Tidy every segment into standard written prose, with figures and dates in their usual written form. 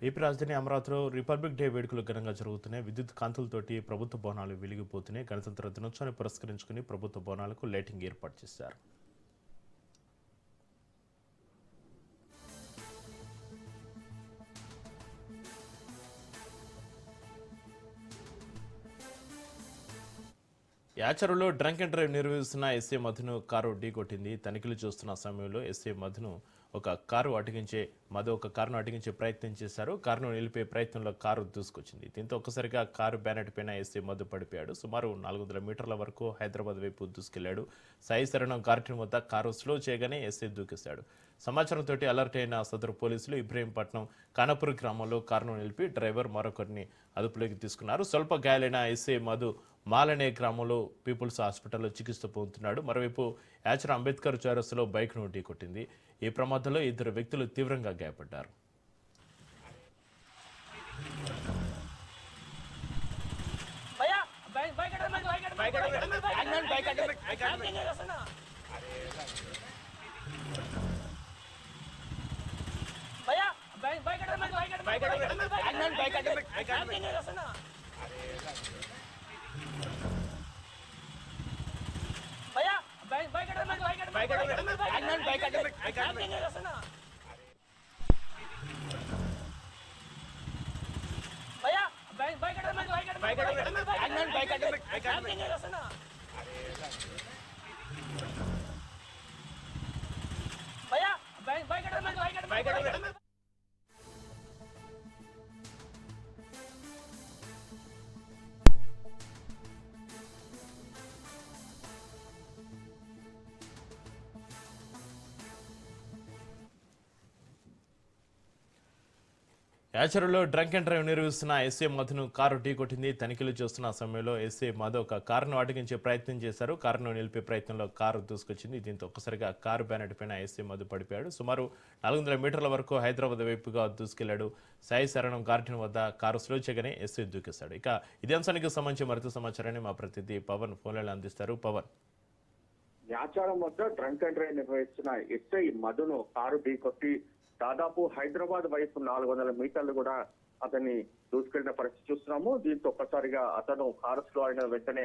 AP రాజధాని అమరావతిలో republic day వేడుకలు ఘనంగా జరుగుతున్నాయి. విద్యుత్ కాంతులతోటి ప్రభుత్వ భవనాలు వెలిగిపోతున్నాయి. గణతంత్ర దినోత్సవాన్ని పురస్కరించుకుని ప్రభుత్వ భవనాలకు లైటింగ్ ఏర్పాటు చేశారు. యాచరులో డ్రంక్ అండ్ డ్రైవ్ నిర్వహిస్తున్న ఎస్ఏ మధును కారు ఢీకొట్టింది. తనిఖీలు చూస్తున్న సమయంలో ఎస్ఏ మధును ఒక కారును అడ్డగించే ప్రయత్నం చేశారు. కారును నిలిపే ప్రయత్నంలో కారు దూసుకొచ్చింది. దీంతో ఒక్కసారిగా కారు బ్యానెట్ పైన ఎస్ఏ మధు పడిపోయాడు. సుమారు 400 మీటర్ల వరకు హైదరాబాద్ వైపు దూసుకెళ్లాడు. సాయి శరణం గార్డెన్ వద్ద కారు స్లో చేయగానే ఎస్ఏ దూకేశాడు. సమాచారంతో అలర్ట్ అయిన సదరు పోలీసులు ఇబ్రహీంపట్నం కానపూర్ గ్రామంలో కారును నిలిపి డ్రైవర్ మరొకరిని అదుపులోకి తీసుకున్నారు. స్వల్ప గాయాలైన ఎస్ఏ మధు మాలనే గ్రామంలో పీపుల్స్ హాస్పిటల్లో చికిత్స పొందుతున్నాడు. మరోవైపు యాచర్ అంబేద్కర్ చౌరస్సులో బైక్ను ఢీకొట్టింది. ఈ ప్రమాదంలో 2 వ్యక్తులు తీవ్రంగా గాయపడ్డారు. యాచరులో డ్రంక్ అండ్ డ్రైవ్ నిర్వహిస్తున్న ఎస్ఏ మధును కారు ఢీకొట్టింది. తనిఖీలు చేస్తున్న సమయంలో ఎస్ఏ మధు ఒక కారును అడ్డగించే ప్రయత్నం చేశారు. కారును నిలిపే ప్రయత్నంలో కారు దూసుకొచ్చింది. దీంతో ఒక్కసారిగా కారు బ్యానెట్ పైన ఎస్ఏ మధు పడిపోయాడు. సుమారు 400 మీటర్ల వరకు హైదరాబాద్ వైపుగా దూసుకెళ్లాడు. సాయి శరణం గార్డెన్ వద్ద కారు స్లో చేయగానే ఎస్ఏ దూకేశాడు. ఇక ఇదే అంశానికి సంబంధించి మరింత సమాచారాన్ని మా ప్రతినిధి పవన్ ఫోన్లలో అందిస్తారు. పవన్, యాచారం వద్ద డ్రంక్ అండ్ డ్రైవ్ నిర్వహిస్తున్న ఎస్ఐ మధును కారు ఢీకొట్టి దాదాపు హైదరాబాద్ వైపు 400 మీటర్లు కూడా అతన్ని దూసుకెళ్లిన పరిస్థితి చూస్తున్నాము. దీంతో ఒక్కసారిగా అతను కారు స్లో అయిన వెంటనే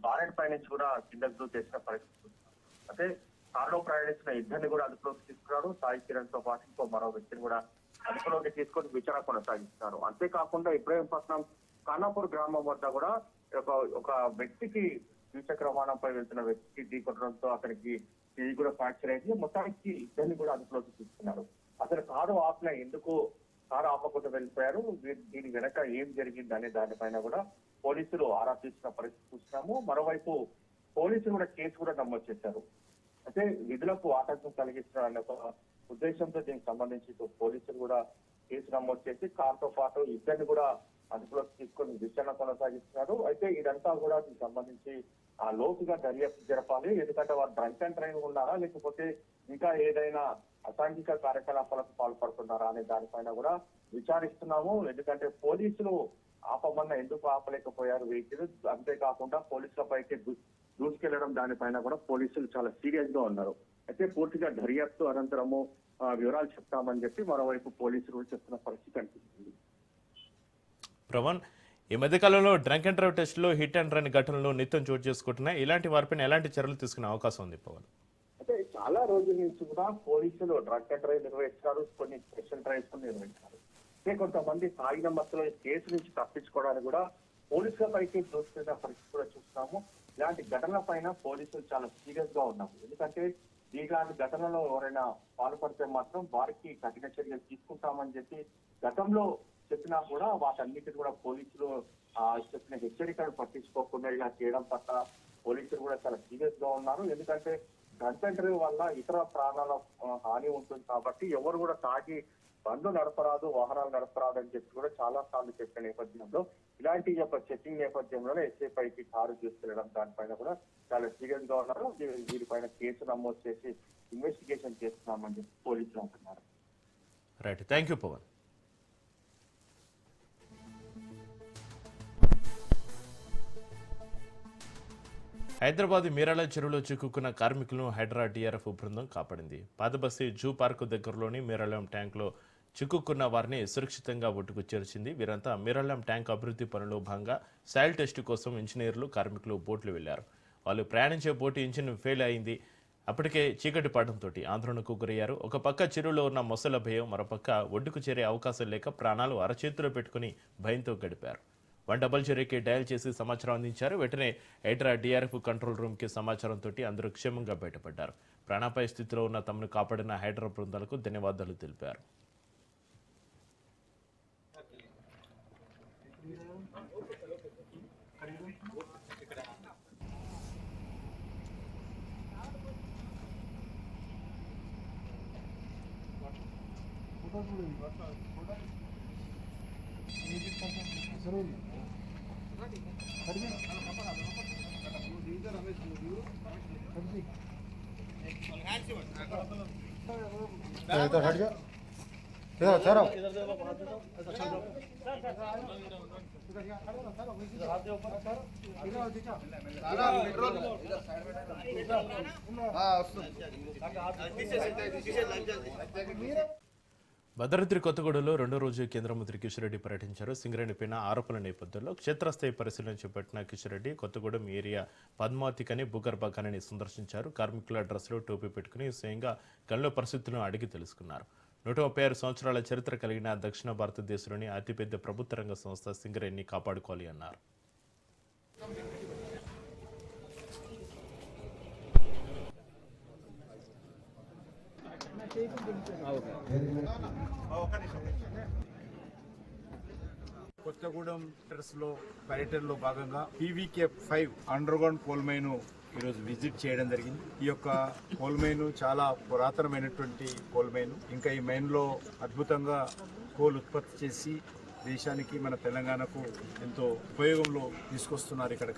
బారెట్ పై నుంచి కూడా కిందకు దూకేసిన పరిస్థితి చూస్తున్నాం. అంటే కారులో ప్రయాణిస్తున్న ఇద్దరిని కూడా అదుపులోకి తీసుకున్నారు. సాయి కిరణ్ తో పాటు ఇంకో మరో వ్యక్తిని కూడా అదుపులోకి తీసుకొని విచారణ కొనసాగిస్తున్నారు. అంతేకాకుండా ఇబ్రహీంపట్నం ఖానాపూర్ గ్రామం వద్ద కూడా ఒక వ్యక్తికి ద్విచక్ర వాహనంపై వెళ్తున్న వ్యక్తికి ఢీకొట్టడంతో అతనికి ఇది కూడా ఫ్రాక్చర్ అయింది. మొత్తానికి ఇద్దరిని కూడా అదుపులోకి తీసుకున్నారు. అసలు కారు ఆపిన ఎందుకు కారు ఆపకుండా వెళ్ళిపోయారు, దీని వెనక ఏం జరిగింది అనే దానిపైన కూడా పోలీసులు ఆరా తీసిన పరిస్థితి చూస్తున్నాము. మరోవైపు పోలీసులు కూడా కేసు కూడా నమోదు చేశారు. అయితే విధులకు ఆటంకం కలిగిస్తున్న ఒక ఉద్దేశంతో దీనికి సంబంధించి పోలీసులు కూడా కేసు నమోదు చేసి కారుతో పాటు ఇద్దరిని కూడా అదుపులోకి తీసుకొని విచారణ కొనసాగిస్తున్నారు. అయితే ఇదంతా కూడా దీనికి సంబంధించి ఆ లోతుగా దర్యాప్తు జరపాలి. ఎందుకంటే వారు డ్రంక్ అండ్ డ్రైవ్ ఉన్నారా, లేకపోతే ఇంకా ఏదైనా అసాంఘిక కార్యకలాపాలకు పాల్పడుతున్నారా అనే దానిపైన కూడా విచారిస్తున్నాము. ఎందుకంటే పోలీసులు ఆపమన్నా ఎందుకు ఆపలేకపోయారు వెహికల్, అంతేకాకుండా పోలీసులపైకి దూసుకెళ్లడం దానిపైన కూడా పోలీసులు చాలా సీరియస్ గా ఉన్నారు. అయితే పూర్తిగా దర్యాప్తు అనంతరము వివరాలు చెప్తామని చెప్పి మరోవైపు పోలీసులు కూడా చెప్తున్న పరిస్థితి కనిపిస్తుంది. పవన్, ఈ మధ్యకాలంలో డ్రంక్ అండ్ డ్రైవ్ టెస్టులో హిట్ అండ్ రన్ ఘటనలు నిత్యం చోటు చేసుకుంటున్నాయి. ఇలాంటి వారిపైన ఎలాంటి చర్యలు తీసుకునే అవకాశం ఉంది పవన్? అంటే చాలా రోజుల నుంచి కూడా పోలీసులు డ్రంక్ అండ్ డ్రైవ్ నిర్వహిస్తారు, కొన్ని స్పెషల్ డ్రైవ్స్ కూడా నిర్వహిస్తారు. అంటే కొంతమంది తాగిన మత్తులో కేసు నుంచి తప్పించుకోవడానికి కూడా పోలీసుల పైకి దూసుకున్న పరిస్థితి కూడా చూస్తున్నాము. ఇలాంటి ఘటనల పైన పోలీసులు చాలా సీరియస్ గా ఉన్నారు. ఎందుకంటే ఇలాంటి ఘటనలో ఎవరైనా పాల్పడితే మాత్రం వారికి కఠిన చర్యలు తీసుకుంటామని చెప్పి గతంలో చెప్పినా కూడా వాటన్నిటిని కూడా పోలీసులు చెప్పిన హెచ్చరికలు పట్టించుకోకుండా ఇలా చేయడం పట్ల పోలీసులు కూడా చాలా సీరియస్ గా ఉన్నారు. ఎందుకంటే డ్రంక్ అండ్ డ్రైవ్ వల్ల ఇతర ప్రాణాల హాని ఉంటుంది కాబట్టి ఎవరు కూడా తాగి బండ్లు నడపరాదు, వాహనాలు నడపరాదు అని చెప్పి కూడా చాలా సార్లు చెప్పిన నేపథ్యంలో ఇలాంటి యొక్క చెకింగ్ నేపథ్యంలోనే ఎస్ఐ పైకి కారు తీసుకెళ్లడం దానిపైన కూడా చాలా సీరియస్ గా ఉన్నారు. వీరిపైన కేసు నమోదు చేసి ఇన్వెస్టిగేషన్ చేస్తున్నామని చెప్పి పోలీసులు అంటున్నారు. Right, thank you Pavan. Hyderabad మీరాల చెరువులో చిక్కుకున్న కార్మికులను హైడ్రా టీఆర్ఎఫ్ బృందం కాపాడింది. పాతబస్తీ జూ పార్కు దగ్గరలోని మీరాలం ట్యాంక్లో చిక్కుకున్న వారిని సురక్షితంగా ఒడ్డుకు చేర్చింది. వీరంతా మిరాలం ట్యాంక్ అభివృద్ధి పనుల్లో భాగంగా సాయిల్ టెస్ట్ కోసం ఇంజనీర్లు, కార్మికులు బోట్లు వెళ్లారు. వాళ్ళు ప్రయాణించే బోటు ఇంజిన్ ఫెయిల్ అయింది. అప్పటికే చీకటి పడడంతో ఆందోళనకు గురయ్యారు. ఒక పక్క చెరువులో ఉన్న మొసల భయం, మరోపక్క ఒడ్డుకు చేరే అవకాశం లేక ప్రాణాలు అరచేతిలో పెట్టుకుని భయంతో గడిపారు. 100కి డయల్ చేసి సమాచారం అందించారు. వెంటనే హైడ్రా డిఆర్ఎఫ్ కంట్రోల్ రూమ్కి సమాచారంతో అందరూ క్షేమంగా బయటపడ్డారు. ప్రాణాపాయ స్థితిలో ఉన్న తమను కాపాడిన హైడ్రా బృందాలకు ధన్యవాదాలు తెలిపారు. इधर हट जा इधर ठहरो భద్రాద్రి కొత్తగూడలో రెండో రోజు కేంద్ర మంత్రి కిషన్ రెడ్డి పర్యటించారు. సింగరేణిపైన ఆరోపణల నేపథ్యంలో క్షేత్రస్థాయి పరిశీలన చేపట్టిన కిషన్ రెడ్డి కొత్తగూడెం ఏరియా పద్మావతికని భూగర్భ ఖనిని సందర్శించారు. కార్మికుల డ్రెస్లో టోపీ పెట్టుకుని స్వయంగా గనిలో పరిస్థితులను అడిగి తెలుసుకున్నారు. 136 సంవత్సరాల చరిత్ర కలిగిన దక్షిణ భారతదేశంలోని అతిపెద్ద ప్రభుత్వ రంగ సంస్థ సింగరేణిని కాపాడుకోవాలి అన్నారు. కొత్తగూడెం లో పర్యటనలో భాగంగా PVK 5 underground coal mine ఈరోజు విజిట్ చేయడం జరిగింది. ఈ యొక్క కోల్ మైన్ చాలా పురాతనమైనటువంటి కోల్ మైన్. ఇంకా ఈ మైన్ లో అద్భుతంగా కోల్ ఉత్పత్తి చేసి దేశానికి, మన తెలంగాణకు ఎంతో ఉపయోగంలో తీసుకొస్తున్నారు. ఇక్కడ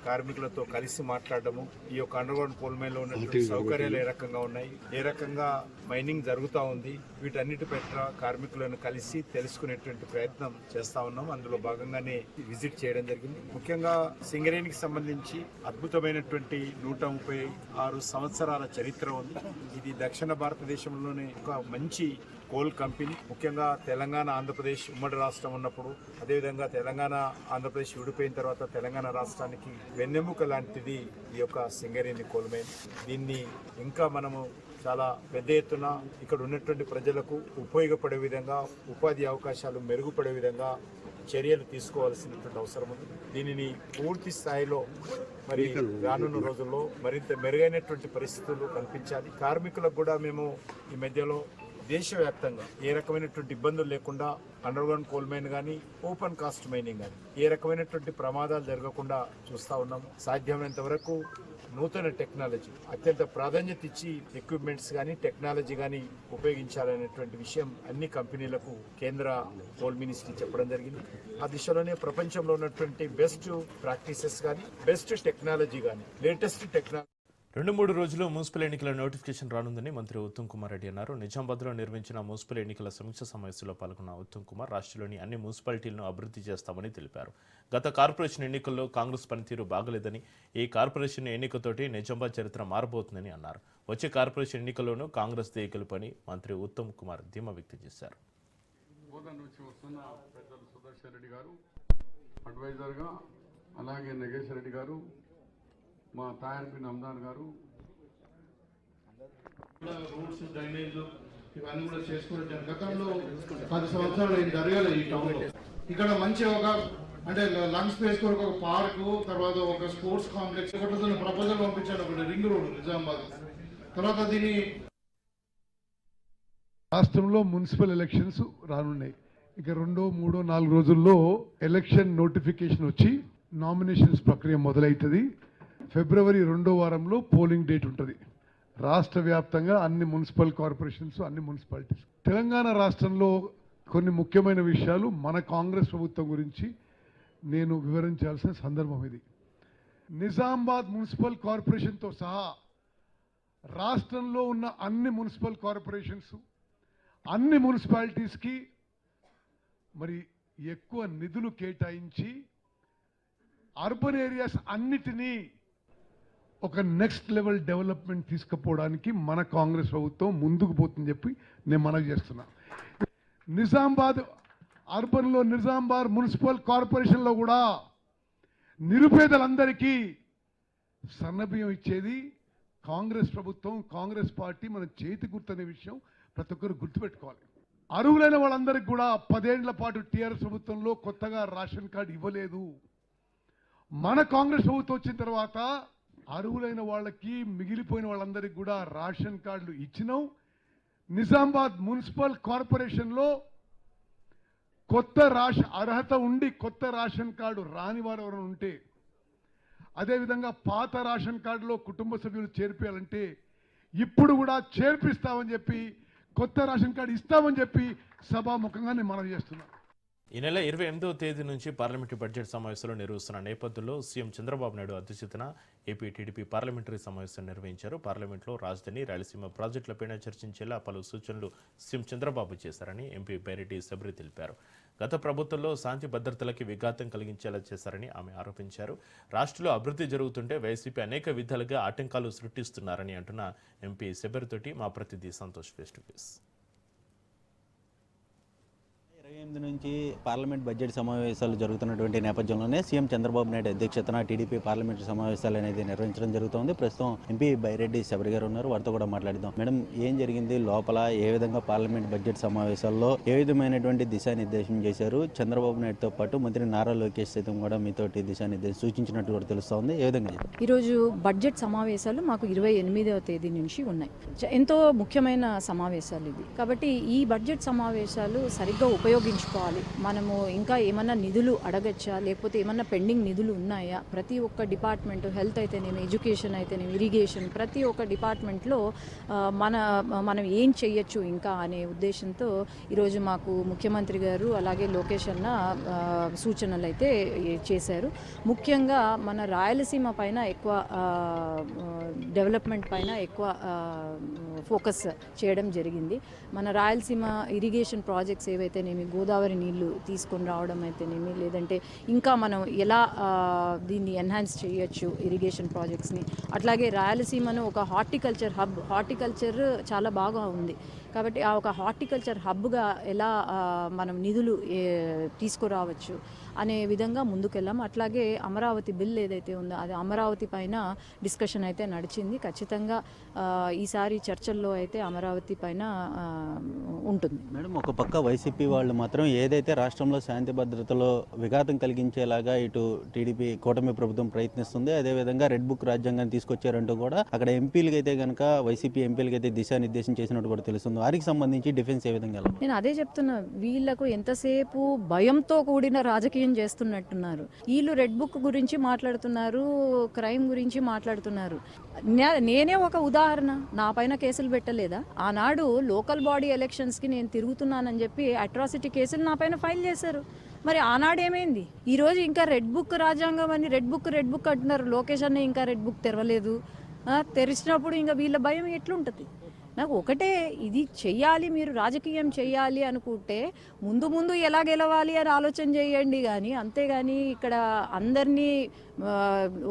కార్మికులతో కలిసి మాట్లాడడము, ఈ యొక్క అండర్ గ్రౌండ్ కోల్ మైన్ లో ఉన్నటువంటి సౌకర్యాలు ఏ రకంగా ఉన్నాయి, ఏ రకంగా మైనింగ్ జరుగుతూ ఉంది, వీటన్నిటి పట్ల కార్మికులను కలిసి తెలుసుకునేటువంటి ప్రయత్నం చేస్తా ఉన్నాం. అందులో భాగంగానే విజిట్ చేయడం జరిగింది. ముఖ్యంగా సింగరేణికి సంబంధించి అద్భుతమైనటువంటి 136 సంవత్సరాల చరిత్ర ఉంది. ఇది దక్షిణ భారతదేశంలోనే ఒక మంచి కోల్ కంపెనీ. ముఖ్యంగా తెలంగాణ, ఆంధ్రప్రదేశ్ ఉమ్మడి రాష్ట్రం ఉన్నప్పుడు, అదేవిధంగా తెలంగాణ, ఆంధ్రప్రదేశ్ విడిపోయిన తర్వాత తెలంగాణ రాష్ట్రానికి వెన్నెముక లాంటిది ఈ యొక్క సింగరేణి కోల్ మైన్. దీన్ని ఇంకా మనము చాలా పెద్ద ఎత్తున ఇక్కడ ఉన్నటువంటి ప్రజలకు ఉపయోగపడే విధంగా, ఉపాధి అవకాశాలు మెరుగుపడే విధంగా చర్యలు తీసుకోవాల్సినటువంటి అవసరం ఉంది. దీనిని పూర్తి స్థాయిలో మరి రానున్న రోజుల్లో మరింత మెరుగైనటువంటి పరిస్థితులు కల్పించాలి. కార్మికులకు కూడా మేము ఈ మధ్యలో దేశవ్యాప్తంగా ఏ రకమైనటువంటి ఇబ్బందులు లేకుండా అండర్ గ్రౌండ్ కోల్ మైన్ కానీ, ఓపెన్ కాస్ట్ మైనింగ్ కానీ ఏ రకమైనటువంటి ప్రమాదాలు జరగకుండా చూస్తూ ఉన్నాము. సాధ్యమైనంత వరకు నూతన టెక్నాలజీ అత్యంత ప్రాధాన్యత ఇచ్చి ఎక్విప్మెంట్స్ కానీ, టెక్నాలజీ కానీ ఉపయోగించాలనేటువంటి విషయం అన్ని కంపెనీలకు కేంద్ర కోల్ మినిస్ట్రీ చెప్పడం జరిగింది. ఆ దిశలోనే ప్రపంచంలో ఉన్నటువంటి బెస్ట్ ప్రాక్టీసెస్ కానీ, బెస్ట్ టెక్నాలజీ కానీ, లేటెస్ట్ టెక్నాలజీ 2-3 రోజుల్లో మున్సిపల్ ఎన్నికల నోటిఫికేషన్ రానుందని మంత్రి ఉత్తమ్ కుమార్ రెడ్డి అన్నారు. నిజామాబాద్లో నిర్వహించిన మున్సిపల్ ఎన్నికల సమీక్ష సమావేశంలో పాల్గొన్న ఉత్తమ్ కుమార్ రాష్ట్రంలోని అన్ని మున్సిపాలిటీలను అభివృద్ధి చేస్తామని తెలిపారు. గత కార్పొరేషన్ ఎన్నికల్లో కాంగ్రెస్ పనితీరు బాగలేదని, ఈ కార్పొరేషన్ ఎన్నికతోటి నిజామాబాద్ చరిత్ర మారబోతుందని అన్నారు. వచ్చే కార్పొరేషన్ ఎన్నికల్లోనూ కాంగ్రెస్ దే గెలుపని మంత్రి ఉత్తమ్ కుమార్ ధీమా వ్యక్తం చేశారు. అలాగే నగేశ్వర రెడ్డి గారు, మా తాయర్ బిన్ హమ్దాన్ గారు రోడ్స్, డ్రైనేజ్ ఇవన్నీ కూడా చేసుకుని గతంలో 10 సంవత్సరాలు ఏం జరగాలి ఈ టౌన్లో. ఇక్కడ మంచి ఒక అంటే లంగ్ స్పేస్ కొరకు ఒక పార్కు, తర్వాత ఒక స్పోర్ట్స్ కాంప్లెక్స్, ఒకటి ప్రపోజల్ పంపించాను, ఒకటి రింగ్ రోడ్ నిజామాబాద్. తర్వాత దీని రాష్ట్రంలో మున్సిపల్ ఎలక్షన్స్ రానున్నాయి. ఇక 2, 3, 4 రోజుల్లో ఎలక్షన్ నోటిఫికేషన్ వచ్చి నామినేషన్స్ ప్రక్రియ మొదలవుతుంది. ఫిబ్రవరి 2వ వారంలో పోలింగ్ డేట్ ఉంటుంది. రాష్ట్ర వ్యాప్తంగా అన్ని మున్సిపల్ కార్పొరేషన్స్, అన్ని మున్సిపాలిటీస్. తెలంగాణ రాష్ట్రంలో కొన్ని ముఖ్యమైన విషయాలు మన కాంగ్రెస్ ప్రభుత్వం గురించి నేను వివరించాల్సిన సందర్భం ఇది. నిజామాబాద్ మున్సిపల్ కార్పొరేషన్తో సహా రాష్ట్రంలో ఉన్న అన్ని మున్సిపల్ కార్పొరేషన్స్, అన్ని మున్సిపాలిటీస్కి మరి ఎక్కువ నిధులు కేటాయించి అర్బన్ ఏరియాస్ అన్నిటినీ ఒక నెక్స్ట్ లెవెల్ డెవలప్మెంట్ తీసుకుపోవడానికి మన కాంగ్రెస్ ప్రభుత్వం ముందుకు పోతుందని చెప్పి నేను మనవి చేస్తున్నా. నిజామాబాద్ అర్బన్లో నిజామాబాద్ మున్సిపల్ కార్పొరేషన్లో కూడా నిరుపేదలందరికీ సన్నబియ్యం ఇచ్చేది కాంగ్రెస్ ప్రభుత్వం, కాంగ్రెస్ పార్టీ. మన చేతి గుర్తనే విషయం ప్రతి ఒక్కరు గుర్తుపెట్టుకోవాలి. అర్హులైన వాళ్ళందరికీ కూడా 10 ఏళ్ల పాటు టీఆర్ఎస్ ప్రభుత్వంలో కొత్తగా రేషన్ కార్డు ఇవ్వలేదు. మన కాంగ్రెస్ ప్రభుత్వం వచ్చిన తర్వాత అర్హులైన వాళ్ళకి, మిగిలిపోయిన వాళ్ళందరికీ కూడా రేషన్ కార్డులు ఇచ్చినాం. నిజామాబాద్ మున్సిపల్ కార్పొరేషన్లో కొత్త అర్హత ఉండి కొత్త రేషన్ కార్డు రాని వారు ఎవరైనా ఉంటే, అదేవిధంగా పాత రేషన్ కార్డులో కుటుంబ సభ్యులు చేర్పించాలంటే ఇప్పుడు కూడా చేర్పిస్తామని చెప్పి, కొత్త రేషన్ కార్డు ఇస్తామని చెప్పి సభాముఖంగా నేను మనవి చేస్తున్నాను. ఈ నెల 28వ తేదీ నుంచి పార్లమెంటరీ బడ్జెట్ సమావేశాలు నిర్వహిస్తున్న నేపథ్యంలో సీఎం చంద్రబాబు నాయుడు అధ్యక్షతన ఏపీ టీడీపీ పార్లమెంటరీ సమావేశం నిర్వహించారు. పార్లమెంట్లో రాజధాని, రాయలసీమ ప్రాజెక్టులపైన చర్చించేలా పలు సూచనలు సీఎం చంద్రబాబు చేశారని ఎంపీ బైరెడ్డి సబ్రి తెలిపారు. గత ప్రభుత్వంలో శాంతి భద్రతలకి విఘాతం కలిగించేలా చేశారని ఆమె ఆరోపించారు. రాష్ట్రంలో అభివృద్ధి జరుగుతుంటే వైసీపీ అనేక విధాలుగా ఆటంకాలు సృష్టిస్తున్నారని అంటున్న ఎంపీ సబరితోటి మా ప్రతినిధి సంతోష్ ఫేస్ టు ఫేస్. 28 నుంచి పార్లమెంట్ బడ్జెట్ సమావేశాలు జరుగుతున్నటువంటి నేపథ్యంలోనే సీఎం చంద్రబాబు నాయుడు అధ్యక్షతన టీడీపీ పార్లమెంటరీ సమావేశాలు అనేది నిర్వహించడం జరుగుతోంది. ప్రస్తుతం ఎంపీ బైరెడ్డి సబరి గారు ఉన్నారు, వారితో కూడా మాట్లాడదాం. మేడం, ఏం జరిగింది లోపల? ఏ విధంగా పార్లమెంట్ బడ్జెట్ సమావేశాల్లో ఏ విధమైనటువంటి దిశానిర్దేశం చేశారు? చంద్రబాబు నాయుడుతో పాటు మంత్రి నారా లోకేష్ సైతం కూడా మీతోటి దిశానిర్దేశం సూచించినట్టు కూడా తెలుస్తోంది. ఏ విధంగా? ఈరోజు బడ్జెట్ సమావేశాలు మాకు 28వ తేదీ నుంచి ఉన్నాయి. ఎంతో ముఖ్యమైన సమావేశాలు ఇవి. కాబట్టి ఈ బడ్జెట్ సమావేశాలు సరిగ్గా ఉపయోగించుకోవాలి. మనము ఇంకా ఏమన్నా నిధులు అడగచ్చా, లేకపోతే ఏమన్నా పెండింగ్ నిధులు ఉన్నాయా? ప్రతి ఒక్క డిపార్ట్మెంట్, హెల్త్ అయితేనేమి, ఎడ్యుకేషన్ అయితేనేమి, ఇరిగేషన్, ప్రతి ఒక్క డిపార్ట్మెంట్లో మనం ఏం చెయ్యొచ్చు ఇంకా అనే ఉద్దేశంతో ఈరోజు మాకు ముఖ్యమంత్రి గారు అలాగే లోకేష్ అన్న సూచనలు అయితే చేశారు. ముఖ్యంగా మన రాయలసీమ పైన ఎక్కువ డెవలప్మెంట్ పైన ఎక్కువ ఫోకస్ చేయడం జరిగింది. మన రాయలసీమ ఇరిగేషన్ ప్రాజెక్ట్స్ ఏవైతేనేమి, గోదావరి నీళ్లు తీసుకొని రావడం అయితేనేమి, లేదంటే ఇంకా మనం ఎలా దీన్ని ఎన్హాన్స్ చేయొచ్చు ఇరిగేషన్ ప్రాజెక్ట్స్ని. అట్లాగే రాయలసీమను ఒక హార్టికల్చర్ హబ్, హార్టికల్చర్ చాలా బాగా ఉంది కాబట్టి ఆ ఒక హార్టికల్చర్ హబ్గా ఎలా మనం నిధులు తీసుకురావచ్చు అనే విధంగా ముందుకెళ్ళాము. అట్లాగే అమరావతి బిల్ ఏదైతే ఉందో అది అమరావతి పైన డిస్కషన్ అయితే నడిచింది. ఖచ్చితంగా ఈసారి చర్చల్లో అయితే అమరావతి పైన ఉంటుంది. మేడం, ఒక పక్క వైసీపీ వాళ్ళు మాత్రం ఏదైతే రాష్ట్రంలో శాంతి భద్రతలో విఘాతం కలిగించేలాగా ఇటు టీడీపీ కూటమి ప్రభుత్వం ప్రయత్నిస్తుంది, అదేవిధంగా రెడ్ బుక్ రాజ్యాంగాన్ని తీసుకొచ్చారంటూ కూడా అక్కడ ఎంపీలకి అయితే కనుక వైసీపీ ఎంపీలకి అయితే దిశానిర్దేశం చేసినట్టు కూడా తెలుస్తుంది. వారికి సంబంధించి డిఫెన్స్ ఏ విధంగా? నేను అదే చెప్తున్నా, వీళ్ళకు ఎంతసేపు భయంతో కూడిన రాజకీయం చేస్తున్నట్టున్నారు. వీళ్ళు రెడ్ బుక్ గురించి మాట్లాడుతున్నారు, క్రైమ్ గురించి మాట్లాడుతున్నారు. నేనే ఒక ఉదాహరణ, నా పైన కేసులు పెట్టలేదా? ఆనాడు లోకల్ బాడీ ఎలక్షన్స్కి నేను తిరుగుతున్నానని చెప్పి అట్రాసిటీ కేసులు నా పైన ఫైల్ చేశారు. మరి ఆనాడు ఏమైంది? ఈరోజు ఇంకా రెడ్ బుక్ రాజ్యాంగం అని రెడ్ బుక్ అంటున్నారు. లోకేష్ అన్న ఇంకా రెడ్ బుక్ తెరవలేదు. తెరిచినప్పుడు ఇంకా వీళ్ళ భయం ఎట్లుంటుంది? నాకు ఒకటే, ఇది చెయ్యాలి, మీరు రాజకీయం చెయ్యాలి అనుకుంటే ముందు ఎలా గెలవాలి అని ఆలోచన చేయండి. కానీ అంతేగాని ఇక్కడ అందరినీ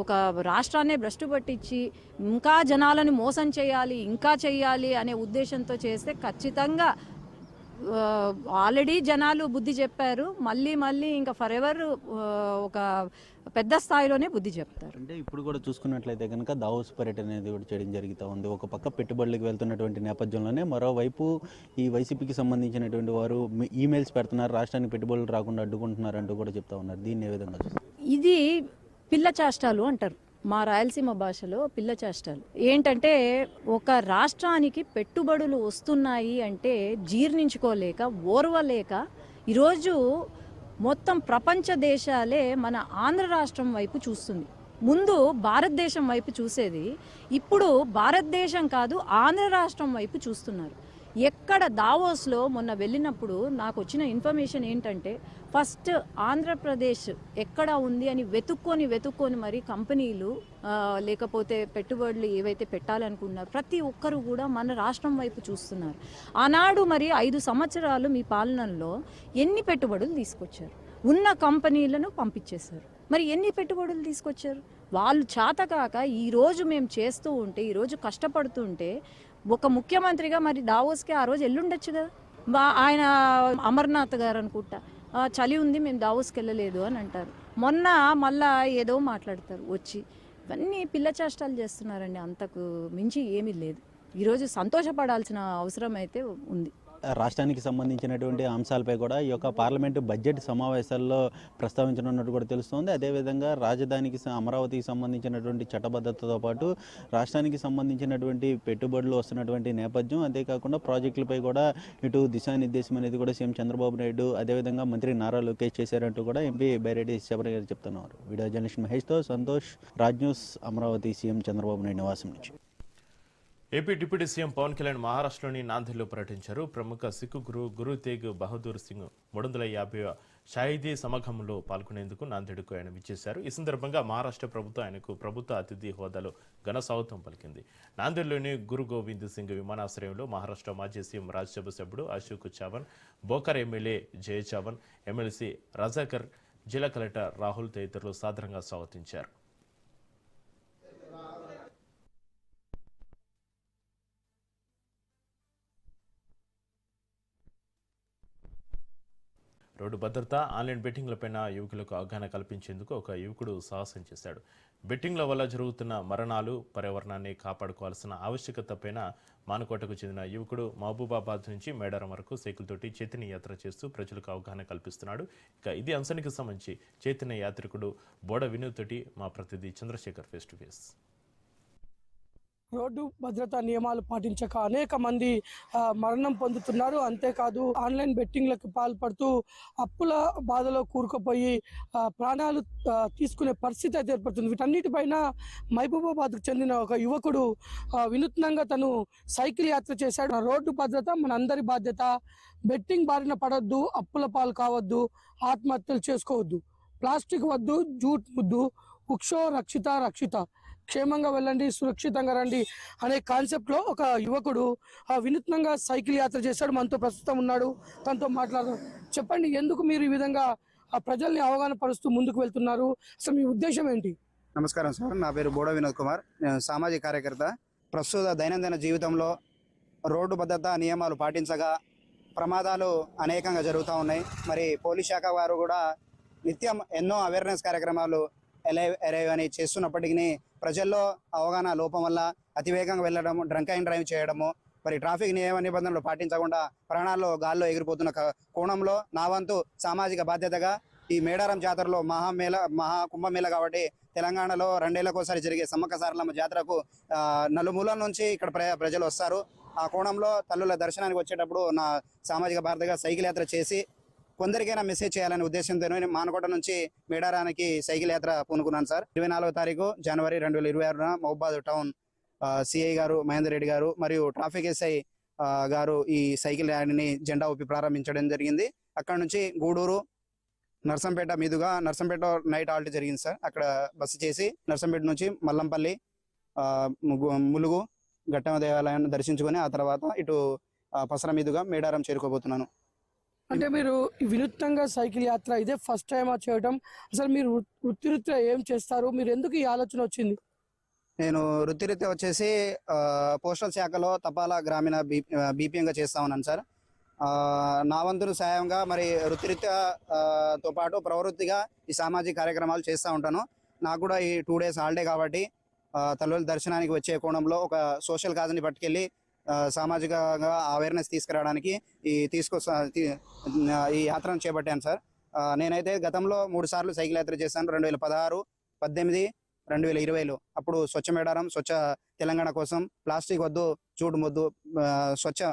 ఒక రాష్ట్రాన్నే భ్రష్టు పట్టించి ఇంకా జనాలను మోసం చేయాలి, ఇంకా చెయ్యాలి అనే ఉద్దేశంతో చేస్తే ఖచ్చితంగా ఆల్రెడీ జనాలు బుద్ధి చెప్పారు. మళ్ళీ ఇంకా ఫర్ ఎవర్ ఒక పెద్ద స్థాయిలోనే బుద్ధి చెప్తారు. అంటే ఇప్పుడు కూడా చూసుకున్నట్లయితే కనుక దావోస్ పర్యటన అనేది కూడా చేయడం జరుగుతూ ఉంది. ఒక పక్క పెట్టుబడులకు వెళ్తున్నటువంటి నేపథ్యంలోనే మరోవైపు ఈ వైసీపీకి సంబంధించినటువంటి వారు ఈమెయిల్స్ పెడుతున్నారు, రాష్ట్రానికి పెట్టుబడులు రాకుండా అడ్డుకుంటున్నారు అంటూ కూడా చెప్తా ఉన్నారు. దీన్ని ఏ విధంగా? ఇది పిల్ల చేష్టాలు అంటారు మా రాయలసీమ భాషలో. పిల్ల చేష్టాలు ఏంటంటే, ఒక రాష్ట్రానికి పెట్టుబడులు వస్తున్నాయి అంటే జీర్ణించుకోలేక, ఓర్వలేక ఈరోజు మొత్తం ప్రపంచ దేశాలే మన ఆంధ్ర రాష్ట్రం వైపు చూస్తుంది. ముందు భారతదేశం వైపు చూసేది, ఇప్పుడు భారతదేశం కాదు ఆంధ్ర రాష్ట్రం వైపు చూస్తున్నారు. ఎక్కడ దావోస్లో మొన్న వెళ్ళినప్పుడు నాకు వచ్చిన ఇన్ఫర్మేషన్ ఏంటంటే, ఫస్ట్ ఆంధ్రప్రదేశ్ ఎక్కడ ఉంది అని వెతుక్కొని మరి కంపెనీలు లేకపోతే పెట్టుబడులు ఏవైతే పెట్టాలనుకున్నారు ప్రతి ఒక్కరు కూడా మన రాష్ట్రం వైపు చూస్తున్నారు. ఆనాడు మరి 5 సంవత్సరాలు మీ పాలనలో ఎన్ని పెట్టుబడులు తీసుకొచ్చారు? ఉన్న కంపెనీలను పంపించేశారు. మరి ఎన్ని పెట్టుబడులు తీసుకొచ్చారు? వాళ్ళు చేతకాక ఈరోజు మేము చేస్తూ ఉంటే, ఈరోజు కష్టపడుతుంటే ఒక ముఖ్యమంత్రిగా మరి దావోస్కి ఆ రోజు ఎల్లుండొచ్చు కదా. ఆయన అమర్నాథ్ గారు అనుకుంటా చలి ఉంది మేము దావోస్కి వెళ్ళలేదు అని అంటారు. మొన్న మళ్ళా ఏదో మాట్లాడతారు వచ్చి. ఇవన్నీ పిల్ల చేష్టాలు చేస్తున్నారండి, అంతకు మించి ఏమీ లేదు. ఈరోజు సంతోషపడాల్సిన అవసరం అయితే ఉంది. రాష్ట్రానికి సంబంధించినటువంటి అంశాలపై కూడా ఈ యొక్క పార్లమెంటు బడ్జెట్ సమావేశాల్లో ప్రస్తావించనున్నట్టు కూడా తెలుస్తోంది. అదేవిధంగా రాజధానికి అమరావతికి సంబంధించినటువంటి చట్టబద్ధతతో పాటు రాష్ట్రానికి సంబంధించినటువంటి పెట్టుబడులు వస్తున్నటువంటి నేపథ్యం, అంతేకాకుండా ప్రాజెక్టులపై కూడా ఇటు దిశానిర్దేశం అనేది కూడా సీఎం చంద్రబాబు నాయుడు అదేవిధంగా మంత్రి నారా లోకేష్ చేశారంటూ కూడా ఎంపీ బైరెడ్డి శబరి గారు చెప్తున్నారు. వీడియో జర్నలిస్ట్ మహేష్తో సంతోష్, రాజ్ న్యూస్, అమరావతి సీఎం చంద్రబాబు నాయుడు నివాసం నుంచి. AP deputy CM Pavan Kalyan మహారాష్ట్రలోని నాందేడ్లో పర్యటించారు. ప్రముఖ సిక్కు గురు తేగ్ బహదూర్ సింగ్ 350వ షాహిదీ సమాగంలో పాల్గొనేందుకు నాందేడ్కు ఆయన విచ్చేశారు. ఈ సందర్భంగా మహారాష్ట్ర ప్రభుత్వం ఆయనకు ప్రభుత్వ అతిథి హోదాలో ఘన స్వాగతం పలికింది. నాందేడ్లోని గురు గోవింద్ సింగ్ విమానాశ్రయంలో మహారాష్ట్ర మాజీ సీఎం రాజ్యసభ సభ్యుడు అశోక్ చవాన్, బోకర్ ఎమ్మెల్యే జయ చవాన్, ఎమ్మెల్సీ రజాకర్, జిల్లా కలెక్టర్ రాహుల్ తదితరులు సాదరంగా స్వాగతించారు. రోడ్డు భద్రత, ఆన్లైన్ బెట్టింగ్లపైన యువకులకు అవగాహన కల్పించేందుకు ఒక యువకుడు సాహసం చేశాడు. బెట్టింగ్ల వల్ల జరుగుతున్న మరణాలు, పర్యావరణాన్ని కాపాడుకోవాల్సిన ఆవశ్యకతపైన మానుకోటకు చెందిన యువకుడు మహబూబాబాద్ నుంచి మేడారం వరకు సైకిల్తోటి చైతన్య యాత్ర చేస్తూ ప్రజలకు అవగాహన కల్పిస్తున్నాడు. ఇక ఇది అంశానికి సంబంధించి చైతన్య యాత్రికుడు బోడ వినోద్ తోటి మా ప్రతినిధి చంద్రశేఖర్ ఫేస్ టు ఫేస్. రోడ్డు భద్రతా నియమాలు పాటించక అనేక మంది మరణం పొందుతున్నారు. అంతేకాదు ఆన్లైన్ బెట్టింగ్లకు పాల్పడుతూ అప్పుల బాధలో కూరుకుపోయి ప్రాణాలు తీసుకునే పరిస్థితి అయితే ఏర్పడుతుంది. వీటన్నిటిపైన మహబూబాబాద్కు చెందిన ఒక యువకుడు వినూత్నంగా తను సైకిల్ యాత్ర చేశాడు. రోడ్డు భద్రత మనందరి బాధ్యత. బెట్టింగ్ బారిన పడొద్దు, అప్పుల పాలు కావద్దు, ఆత్మహత్యలు చేసుకోవద్దు, ప్లాస్టిక్ వద్దు, జూట్ ముద్దు, వృక్షో రక్షిత రక్షిత, క్షేమంగా వెళ్ళండి, సురక్షితంగా రండి అనే కాన్సెప్ట్లో ఒక యువకుడు వినూత్నంగా సైకిల్ యాత్ర చేశాడు. మనతో ప్రస్తుతం ఉన్నాడు, తనతో మాట్లాడదాం. చెప్పండి, ఎందుకు మీరు ఈ విధంగా ప్రజల్ని అవగాహన పరుస్తూ ముందుకు వెళ్తున్నారు? అసలు మీ ఉద్దేశం ఏంటి? నమస్కారం సార్, నా పేరు బోడ వినోద్ కుమార్. నేను సామాజిక కార్యకర్త. ప్రస్తుత దైనందిన జీవితంలో రోడ్డు భద్రతా నియమాలు పాటించగా ప్రమాదాలు అనేకంగా జరుగుతూ ఉన్నాయి. మరి పోలీస్ శాఖ వారు కూడా నిత్యం ఎన్నో అవేర్నెస్ కార్యక్రమాలు ఎరైవ్ అని చేస్తున్నప్పటికీ ప్రజల్లో అవగాహన లోపం వల్ల అతివేగంగా వెళ్ళడము, డ్రంక్ అండ్ డ్రైవ్ చేయడము, మరి ట్రాఫిక్ నియమ నిబంధనలు పాటించకుండా ప్రాణాల్లో గాల్లో ఎగిరిపోతున్న కోణంలో నా వంతు సామాజిక బాధ్యతగా ఈ మేడారం జాతరలో మహాకుంభమేళ కాబట్టి తెలంగాణలో 2 ఏళ్లకోసారి జరిగే సమ్మక్క సారలమ్మ జాతరకు నలుమూలల నుంచి ఇక్కడ ప్రజలు వస్తారు. ఆ కోణంలో తల్లుల దర్శనానికి వచ్చేటప్పుడు నా సామాజిక బాధ్యతగా సైకిల్ యాత్ర చేసి కొందరికైనా మెసేజ్ చేయాలనే ఉద్దేశంతో మానకోట నుంచి మేడారానికి సైకిల్ యాత్ర పూనుకున్నాను సార్. 24వ తారీఖు జనవరి 2026 మహబూబాబాద్ టౌన్ సిఐ గారు మహేందర్ రెడ్డి గారు మరియు ట్రాఫిక్ ఎస్ఐ గారు ఈ సైకిల్ ర్యాలీని జెండా ఊపి ప్రారంభించడం జరిగింది. అక్కడ నుంచి గూడూరు, నర్సంపేట మీదుగా నర్సంపేట నైట్ హాల్ట్ జరిగింది సార్. అక్కడ బస్సు చేసి నర్సంపేట నుంచి మల్లంపల్లి, ములుగు, ఘట్టమ దేవాలయాన్ని దర్శించుకొని ఆ తర్వాత ఇటు పసర మీదుగా మేడారం చేరుకోబోతున్నాను. అంటే మీరు వినూత్నంగా సైకిల్ యాత్ర ఇదే ఫస్ట్ టైం చేయడం? అసలు మీరు వృత్తిరీత్యా ఏం చేస్తారు? మీరు ఎందుకు ఈ ఆలోచన వచ్చింది? నేను వృత్తిరీత్యా వచ్చేసి పోస్టల్ శాఖలో తపాలా గ్రామీణ బీపీఎంగా చేస్తా ఉన్నాను సార్. నా వంతును సాయంగా మరి వృత్తిరీత్యా తో పాటు ప్రవృత్తిగా ఈ సామాజిక కార్యక్రమాలు చేస్తూ ఉంటాను. నాకు కూడా ఈ 2 days హాలిడే కాబట్టి తల్లుల దర్శనానికి వచ్చే కోణంలో ఒక సోషల్ కాజ్ని పట్టుకెళ్ళి సామాజికంగా అవేర్నెస్ తీసుకురావడానికి ఈ యాత్రను చేపట్టాను సార్. నేనైతే గతంలో 3 సార్లు సైకిల్ యాత్ర చేశాను. 2016, 18, 2020లో. అప్పుడు స్వచ్ఛ మేడారం, స్వచ్ఛ తెలంగాణ కోసం ప్లాస్టిక్ వద్దు, జూట్ ముద్దు, స్వచ్ఛ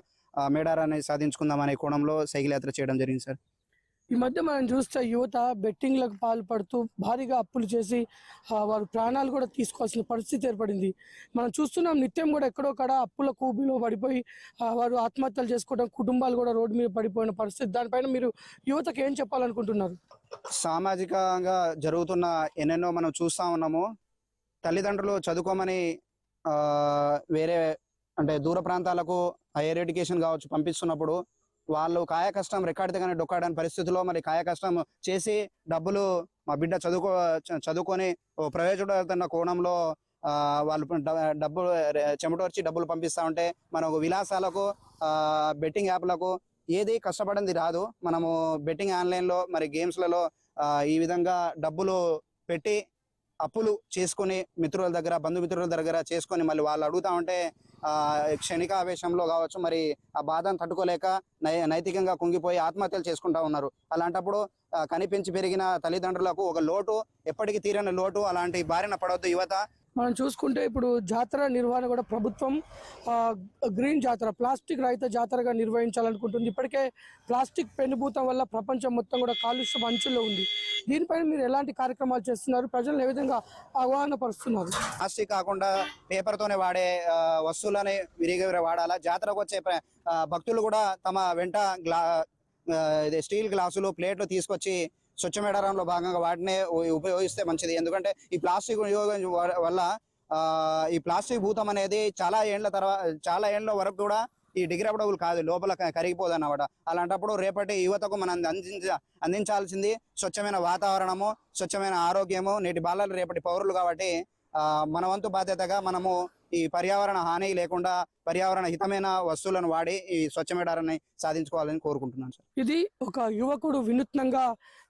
మేడారాన్ని సాధించుకుందామనే కోణంలో సైకిల్ యాత్ర చేయడం జరిగింది సార్. ఈ మధ్య మనం చూస్తే యువత బెట్టింగ్లకు పాల్పడుతూ భారీగా అప్పులు చేసి వారు ప్రాణాలు కూడా తీసుకోవాల్సిన పరిస్థితి ఏర్పడింది. మనం చూస్తున్నాం, నిత్యం కూడా ఎక్కడో కాడ అప్పుల కూబీలో పడిపోయి వారు ఆత్మహత్యలు చేసుకోవడం, కుటుంబాలు కూడా రోడ్డు మీద పడిపోయిన పరిస్థితి. దానిపైన మీరు యువతకు ఏం చెప్పాలనుకుంటున్నారు? సామాజికంగా జరుగుతున్న ఎన్నెన్నో మనం చూస్తూ ఉన్నాము. తల్లిదండ్రులు చదువుకోమని వేరే అంటే దూర ప్రాంతాలకు హైయర్ ఎడ్యుకేషన్ కావచ్చు పంపిస్తున్నప్పుడు వాళ్ళు కాయ కష్టం రెక్కాడితేగానే డొక్కాడని పరిస్థితుల్లో మరి కాయ కష్టం చేసి డబ్బులు మా బిడ్డ చదువుకొని ప్రయోజనపడుతున్న కోణంలో వాళ్ళు చెమటోర్చి డబ్బులు పంపిస్తూ ఉంటే మనకు విలాసాలకు, బెట్టింగ్ యాప్లకు ఏది కష్టపడింది రాదు. మనము బెట్టింగ్ ఆన్లైన్లో మరి గేమ్స్లలో ఈ విధంగా డబ్బులు పెట్టి అప్పులు చేసుకొని మిత్రుల దగ్గర బంధుమిత్రుల దగ్గర చేసుకొని మళ్ళీ వాళ్ళు అడుగుతా ఉంటే క్షణిక ఆవేశంలో కావచ్చు మరి ఆ బాధను తట్టుకోలేక నైతికంగా కుంగిపోయి ఆత్మహత్యలు చేసుకుంటా ఉన్నారు. అలాంటప్పుడు కనిపించి పెరిగిన తల్లిదండ్రులకు ఒక లోటు, ఎప్పటికీ తీరని లోటు. అలాంటి బారిన పడవద్దు యువత. మనం చూసుకుంటే ఇప్పుడు జాతర నిర్వహణ కూడా ప్రభుత్వం గ్రీన్ జాతర, ప్లాస్టిక్ రహిత జాతరగా నిర్వహించాలనుకుంటుంది. ఇప్పటికే ప్లాస్టిక్ పెనుభూతం వల్ల ప్రపంచం మొత్తం కూడా కాలుష్యం అంచుల్లో ఉంది. దీనిపైన మీరు ఎలాంటి కార్యక్రమాలు చేస్తున్నారు? ప్రజలను ఏ విధంగా అవగాహన పరుస్తున్నారు? ప్లాస్టిక్ కాకుండా పేపర్తోనే వాడే వస్తువులని విరిగా వాడాలా. జాతరకు వచ్చే భక్తులు కూడా తమ వెంట స్టీల్ గ్లాసులు, ప్లేట్లు తీసుకొచ్చి స్వచ్ఛ మేడారంలో భాగంగా వాటినే ఉపయోగిస్తే మంచిది. ఎందుకంటే ఈ ప్లాస్టిక్ వినియోగం వల్ల ఈ ప్లాస్టిక్ భూతం అనేది చాలా ఏళ్ల వరకు కూడా ఈ డిగ్రేడబుల్ కాదు, లోపల కరిగిపోదు అన్నమాట. అలాంటప్పుడు రేపటి యువతకు మనం అందించాల్సింది స్వచ్ఛమైన వాతావరణము, స్వచ్ఛమైన ఆరోగ్యము. నేటి బాలలు రేపటి పౌరులు కాబట్టి మన వంతు బాధ్యతగా మనము ఈ పర్యావరణ హాని లేకుండా పర్యావరణ హితమైన వస్తువులను వాడి ఈ స్వచ్ఛ మేడారాన్ని సాధించుకోవాలని కోరుకుంటున్నాను సార్. ఇది ఒక యువకుడు వినూత్నంగా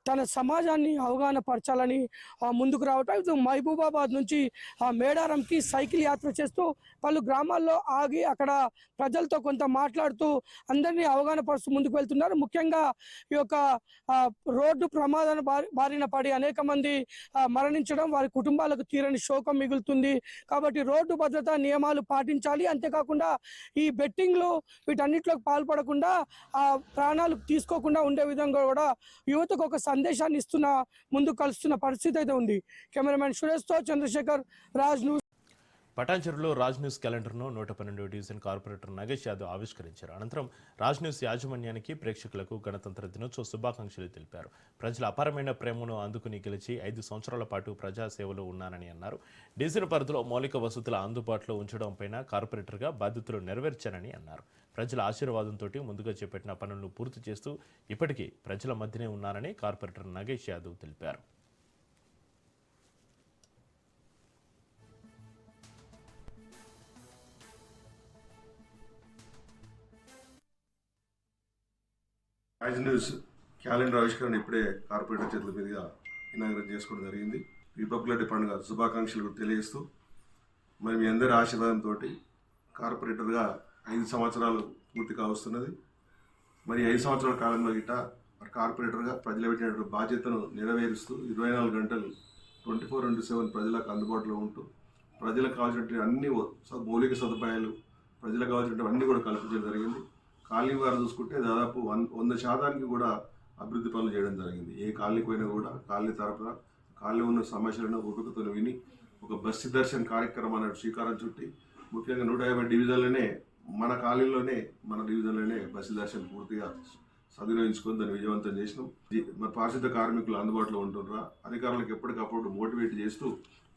తన సమాజాన్ని అవగాహన పరచాలని ముందుకు రావటం. ఇది మహబూబాబాద్ నుంచి మేడారంకి సైకిల్ యాత్ర చేస్తూ పలు గ్రామాల్లో ఆగి అక్కడ ప్రజలతో కొంత మాట్లాడుతూ అందరినీ అవగాహన పరుస్తూ ముందుకు వెళ్తున్నారు. ముఖ్యంగా ఈ యొక్క రోడ్డు ప్రమాదాల బారిన పడి అనేక మంది మరణించడం, వారి కుటుంబాలకు తీరని శోకం మిగులుతుంది. కాబట్టి రోడ్డు భద్రతా నియమాలు పాటించాలి. అంతేకాకుండా ఈ బెట్టింగ్లు వీటన్నిటిలోకి పాల్పడకుండా ప్రాణాలు తీసుకోకుండా ఉండే విధంగా కూడా యువతకు ఒక సందేశాన్ని ఇస్తున్న ముందుకు కలుస్తున్న పరిస్థితి అయితే ఉంది. కెమెరామెన్ సురేష్తో చంద్రశేఖర్, రాజ్ న్యూస్. పటాన్చెరులో రాజ్ న్యూస్ క్యాలెండర్ను 112 డివిజన్ కార్పొరేటర్ నగేష్ యాదవ్ ఆవిష్కరించారు. అనంతరం రాజ్ న్యూస్ యాజమాన్యానికి, ప్రేక్షకులకు గణతంత్ర దినోత్సవ శుభాకాంక్షలు తెలిపారు. ప్రజల అపారమైన ప్రేమను అందుకుని గెలిచి 5 సంవత్సరాల పాటు ప్రజాసేవలో ఉన్నానని అన్నారు. డివిజన్ పరిధిలో మౌలిక వసతుల అందుబాటులో ఉంచడంపైన కార్పొరేటర్గా బాధ్యతలు నెరవేర్చానని అన్నారు. ప్రజల ఆశీర్వాదంతో ముందుగా చేపట్టిన పనులను పూర్తి చేస్తూ ఇప్పటికీ ప్రజల మధ్యనే ఉన్నానని కార్పొరేటర్ నగేష్ యాదవ్ తెలిపారు. రాజ్ న్యూస్ క్యాలెండర్ ఆవిష్కరణ ఇప్పుడే కార్పొరేటర్ చేతుల మీదుగా ఇనాగరేట్ చేసుకోవడం జరిగింది. రిపబ్లిక్ డే పండుగ శుభాకాంక్షలు తెలియజేస్తూ మరి మీ అందరి ఆశీర్వాదంతో కార్పొరేటర్గా 5 సంవత్సరాలు పూర్తి కావస్తున్నది. మరి 5 సంవత్సరాల కాలంలో గిట్ట మరి కార్పొరేటర్గా ప్రజలు పెట్టిన బాధ్యతను నెరవేరుస్తూ 24 గంటలు 24/7 ప్రజలకు అందుబాటులో ఉంటూ ప్రజలకు కావాల్సినటువంటి అన్ని మౌలిక సదుపాయాలు ప్రజలకు కావాల్సినటువంటి అన్నీ కూడా కల్పించడం జరిగింది. కాలనీ వారు చూసుకుంటే దాదాపు 100% కూడా అభివృద్ధి పనులు చేయడం జరిగింది. ఏ కాలనీకి పోయినా కూడా కాలనీ తరపున కాలనీ ఉన్న సమస్యలను ఓపికతో విని ఒక బస్సు దర్శన్ కార్యక్రమాన్ని శ్రీకారం చుట్టి ముఖ్యంగా 150 డివిజన్లోనే మన కాలనీలోనే మన డివిజన్లోనే బస్సు దర్శన్ పూర్తిగా సద్వినియోగించుకొని దాన్ని విజయవంతం చేసినాం. మరి పారిశుద్ధ కార్మికులు అందుబాటులో ఉంటున్నారా, అధికారులకు ఎప్పటికప్పుడు మోటివేట్ చేస్తూ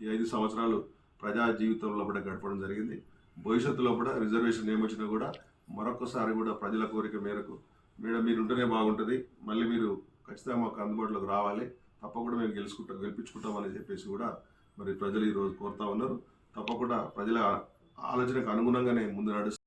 ఈ 5 సంవత్సరాలు ప్రజా జీవితంలో కూడా గడపడం జరిగింది. భవిష్యత్తులో కూడా రిజర్వేషన్ ఏమొచ్చినా కూడా మరొకసారి కూడా ప్రజల కోరిక మేరకు మీరు ఉంటేనే బాగుంటుంది, మళ్ళీ మీరు ఖచ్చితంగా మాకు అందుబాటులోకి రావాలి, తప్పకుండా మేము గెలిపించుకుంటామని చెప్పేసి కూడా మరి ప్రజలు ఈరోజు కోరుతా ఉన్నారు. తప్పకుండా ప్రజల ఆలోచనకు అనుగుణంగానే ముందు నడుస్తారు.